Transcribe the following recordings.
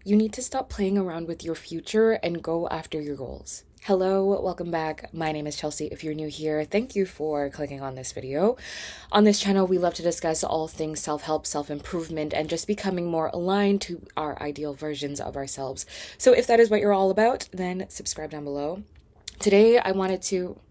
You need to stop playing around with your future and go after your goals. Hello, welcome back. My name is Chelsea. If you're new here, thank you for clicking on this video. On this channel, we love to discuss all things self-help, self-improvement, and just becoming more aligned to our ideal versions of ourselves. So if that is what you're all about, then subscribe down below. Today, I wanted to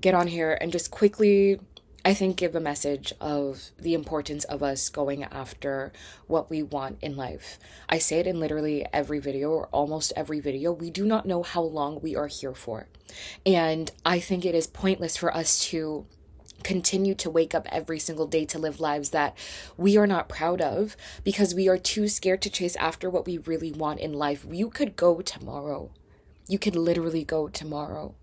get on here and just quickly, I think, give a message of the importance of us going after what we want in life. I say it in literally every video or almost every video. We do not know how long we are here for. And I think it is pointless for us to continue to wake up every single day to live lives that we are not proud of because we are too scared to chase after what we really want in life. You could go tomorrow. You could literally go tomorrow.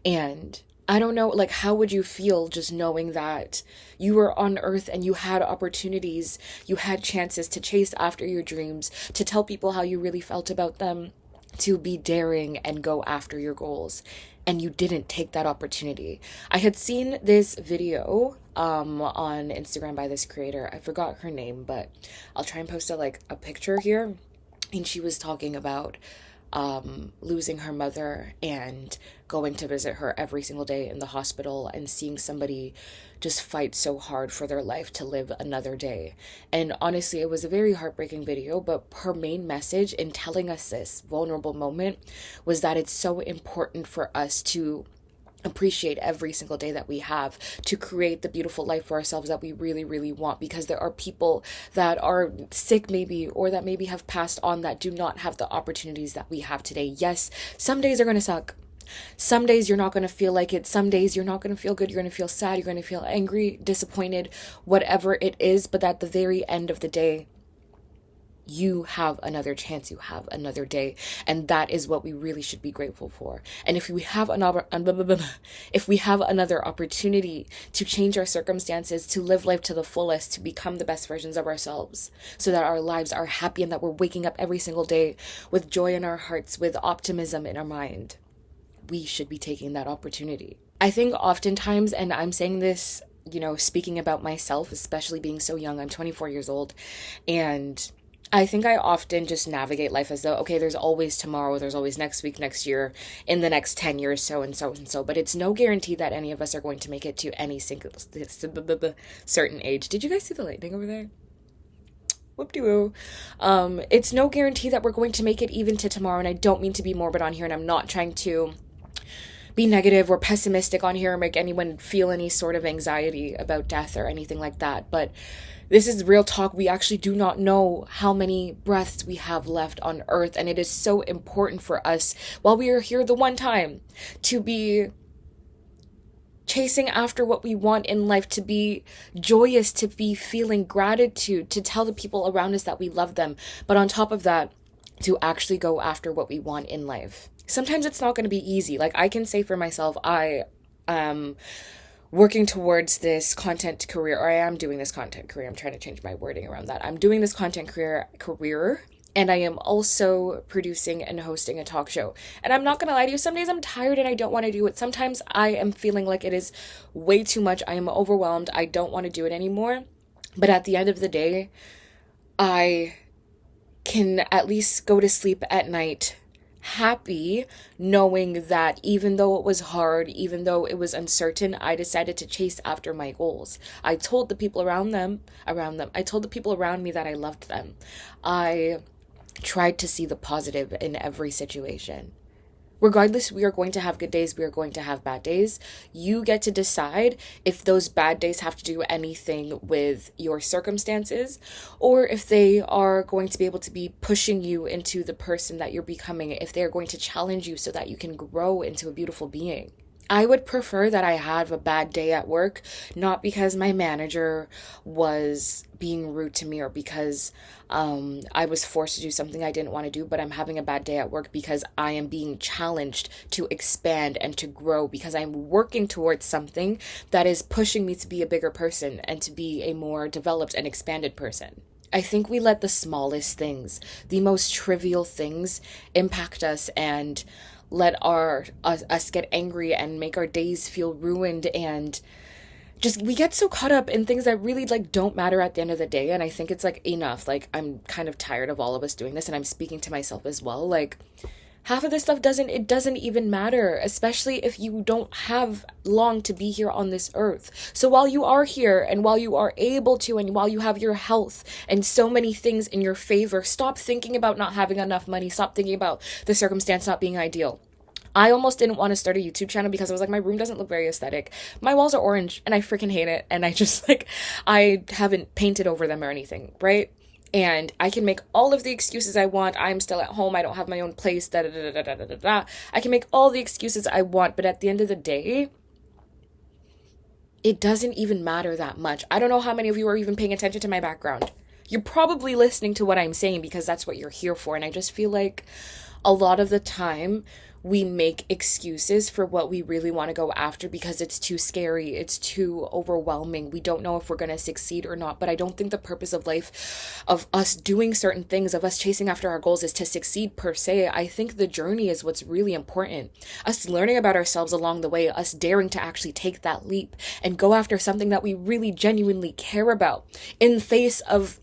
And I don't know, like, how would you feel just knowing that you were on earth and you had opportunities, you had chances to chase after your dreams, to tell people how you really felt about them, to be daring and go after your goals, and you didn't take that opportunity. I had seen this video on Instagram by this creator. I forgot her name, but I'll try and post a picture here. And she was talking about losing her mother and going to visit her every single day in the hospital and seeing somebody just fight so hard for their life to live another day. And honestly, it was a very heartbreaking video, but her main message in telling us this vulnerable moment was that it's so important for us to appreciate every single day that we have to create the beautiful life for ourselves that we really, really want, because there are people that are sick maybe, or that maybe have passed on, that do not have the opportunities that we have today. Yes, some days are going to suck. Some days you're not going to feel like it. Some days you're not going to feel good. You're going to feel sad. You're going to feel angry, disappointed, whatever it is. But at the very end of the day, you have another chance, you have another day, and that is what we really should be grateful for. And if we have another opportunity to change our circumstances, to live life to the fullest, to become the best versions of ourselves, so that our lives are happy and that we're waking up every single day with joy in our hearts, with optimism in our mind, we should be taking that opportunity. I think oftentimes, and I'm saying this, speaking about myself, especially being so young, I'm 24 years old, and I think I often just navigate life as though, okay, there's always tomorrow, there's always next week, next year, in the next 10 years, so and so and so. But it's no guarantee that any of us are going to make it to any single certain age. Did you guys see the lightning over there? Whoop-de-woo. It's no guarantee that we're going to make it even to tomorrow. And I don't mean to be morbid on here, and I'm not trying to be negative or pessimistic on here or make anyone feel any sort of anxiety about death or anything like that. But this is real talk. We actually do not know how many breaths we have left on earth. And it is so important for us, while we are here the one time, to be chasing after what we want in life, to be joyous, to be feeling gratitude, to tell the people around us that we love them. But on top of that, to actually go after what we want in life. Sometimes it's not going to be easy. Like, I can say for myself, I am working towards this content career, or I am doing this content career. I'm trying to change my wording around that. I'm doing this content career, and I am also producing and hosting a talk show. And I'm not going to lie to you, some days I'm tired and I don't want to do it. Sometimes I am feeling like it is way too much. I am overwhelmed. I don't want to do it anymore. But at the end of the day, I can at least go to sleep at night happy, knowing that even though it was hard, even though it was uncertain, I decided to chase after my goals. I told the people around I told the people around me that I loved them. I tried to see the positive in every situation. Regardless, we are going to have good days, we are going to have bad days. You get to decide if those bad days have to do anything with your circumstances, or if they are going to be able to be pushing you into the person that you're becoming, if they are going to challenge you so that you can grow into a beautiful being. I would prefer that I have a bad day at work, not because my manager was being rude to me or because I was forced to do something I didn't want to do, but I'm having a bad day at work because I am being challenged to expand and to grow, because I'm working towards something that is pushing me to be a bigger person and to be a more developed and expanded person. I think we let the smallest things, the most trivial things, impact us and let us get angry and make our days feel ruined and just we get so caught up in things that really like don't matter at the end of the day. And I think it's like enough. Like I'm kind of tired of all of us doing this, and I'm speaking to myself as well. Like half of this stuff doesn't even matter, especially if you don't have long to be here on this earth. So while you are here, and while you are able to, and while you have your health and so many things in your favor, stop thinking about not having enough money. Stop thinking about the circumstance not being ideal. I almost didn't want to start a YouTube channel because I was like, my room doesn't look very aesthetic. My walls are orange and I freaking hate it. And I just like, I haven't painted over them or anything, right? And I can make all of the excuses I want. I'm still at home. I don't have my own place. Da da da da da da da da. I can make all the excuses I want, but at the end of the day, it doesn't even matter that much. I don't know how many of you are even paying attention to my background. You're probably listening to what I'm saying because that's what you're here for. And I just feel like a lot of the time we make excuses for what we really want to go after because it's too scary, it's too overwhelming. We don't know if we're going to succeed or not. But I don't think the purpose of life, of us doing certain things, of us chasing after our goals, is to succeed per se. I think the journey is what's really important. Us learning about ourselves along the way, us daring to actually take that leap and go after something that we really genuinely care about in the face of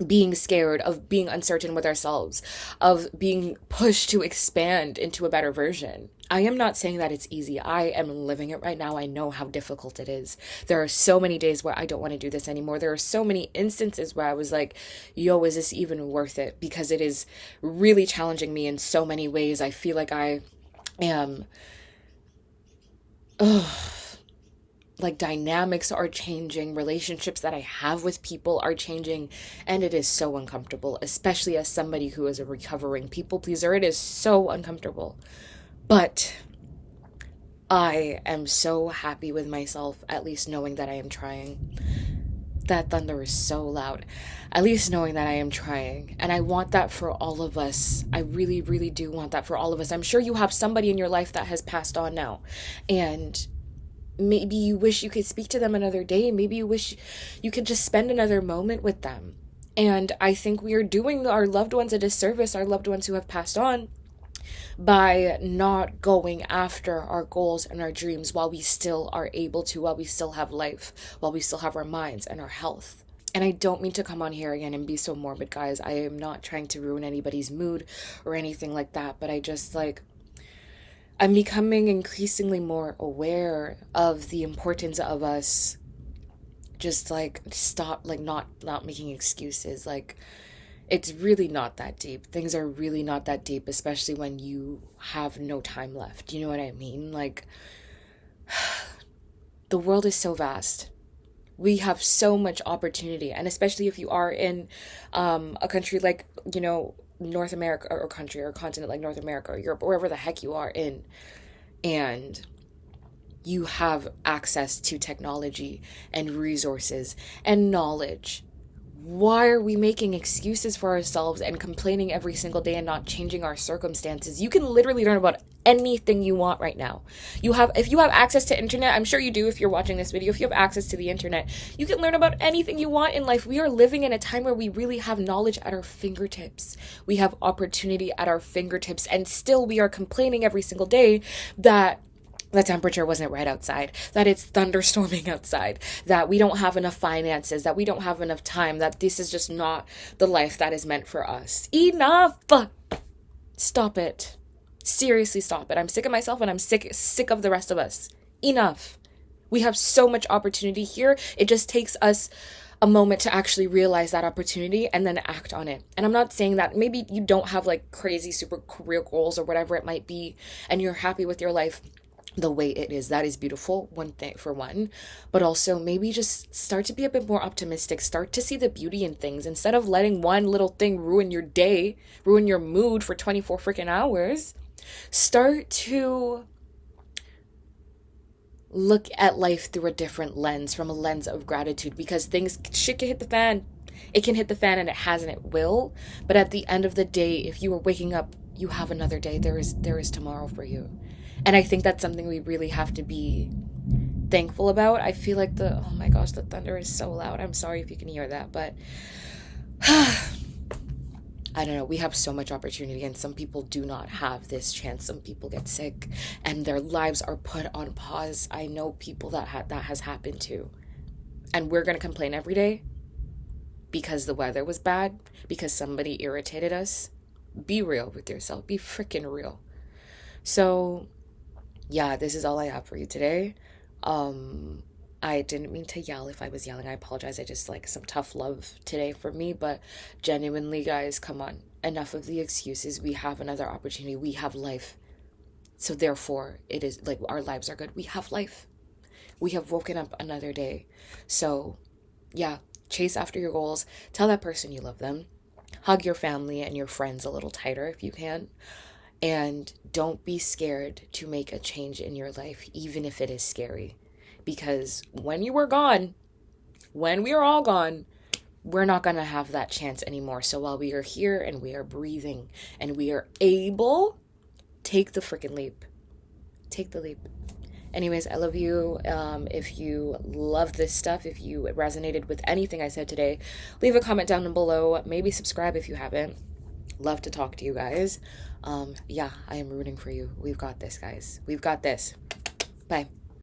being scared, of being uncertain with ourselves, of being pushed to expand into a better version. I am not saying that it's easy. I am living it right now. I know how difficult it is. There are so many days where I don't want to do this anymore. There are so many instances where I was like, yo, is this even worth it? Because it is really challenging me in so many ways. I feel like I am, like dynamics are changing, relationships that I have with people are changing, and it is so uncomfortable, especially as somebody who is a recovering people pleaser. It is so uncomfortable. But I am so happy with myself, at least knowing that I am trying. That thunder is so loud. At least knowing that I am trying. And I want that for all of us. I really, really do want that for all of us. I'm sure you have somebody in your life that has passed on now. And maybe you wish you could speak to them another day. Maybe you wish you could just spend another moment with them. And I think we are doing our loved ones a disservice, our loved ones who have passed on, by not going after our goals and our dreams while we still are able to, while we still have life, while we still have our minds and our health. And I don't mean to come on here again and be so morbid, guys. I am not trying to ruin anybody's mood or anything like that, but I just like, I'm becoming increasingly more aware of the importance of us just like stop, like not making excuses. Like it's really not that deep. Things are really not that deep, especially when you have no time left. You know what I mean? Like the world is so vast. We have so much opportunity, and especially if you are in a country like, you know, North America, or country or continent like North America or Europe, or wherever the heck you are in, and you have access to technology and resources and knowledge. Why are we making excuses for ourselves and complaining every single day and not changing our circumstances? You can literally learn about anything you want right now. If you have access to internet, I'm sure you do if you're watching this video, if you have access to the internet, you can learn about anything you want in life. We are living in a time where we really have knowledge at our fingertips. We have opportunity at our fingertips, and still we are complaining every single day that the temperature wasn't right outside, that it's thunderstorming outside, that we don't have enough finances, that we don't have enough time, that this is just not the life that is meant for us. Enough! Stop it. Seriously, stop it. I'm sick of myself, and I'm sick of the rest of us. Enough. We have so much opportunity here. It just takes us a moment to actually realize that opportunity and then act on it. And I'm not saying that maybe you don't have like crazy super career goals or whatever it might be, and you're happy with your life the way it is. That is beautiful, one thing for one. But also maybe just start to be a bit more optimistic. Start to see the beauty in things instead of letting one little thing ruin your day, ruin your mood for 24 freaking hours. Start to look at life through a different lens, from a lens of gratitude, because shit can hit the fan. It can hit the fan, and it has, and it will. But at the end of the day, if you are waking up, you have another day. There is tomorrow for you. And I think that's something we really have to be thankful about. I feel like oh my gosh, the thunder is so loud. I'm sorry if you can hear that, but I don't know. We have so much opportunity, and some people do not have this chance. Some people get sick and their lives are put on pause. I know people that has happened to. and we're going to complain every day because the weather was bad, because somebody irritated us. Be real with yourself. Be freaking real. So, yeah, this is all I have for you today. I didn't mean to yell. If I was yelling, I apologize. I just like some tough love today for me, but genuinely, guys, come on. Enough of the excuses. We have another opportunity. We have life. So therefore, it is like our lives are good. We have life. We have woken up another day. So, yeah, chase after your goals. Tell that person you love them. Hug your family and your friends a little tighter if you can. And don't be scared to make a change in your life, even if it is scary. Because when you are gone, when we are all gone, we're not going to have that chance anymore. So while we are here and we are breathing and we are able, take the freaking leap. Take the leap. Anyways, I love you. If you love this stuff, if you resonated with anything I said today, leave a comment down below. Maybe subscribe if you haven't. Love to talk to you guys. Yeah, I am rooting for you. We've got this, guys. We've got this. Bye.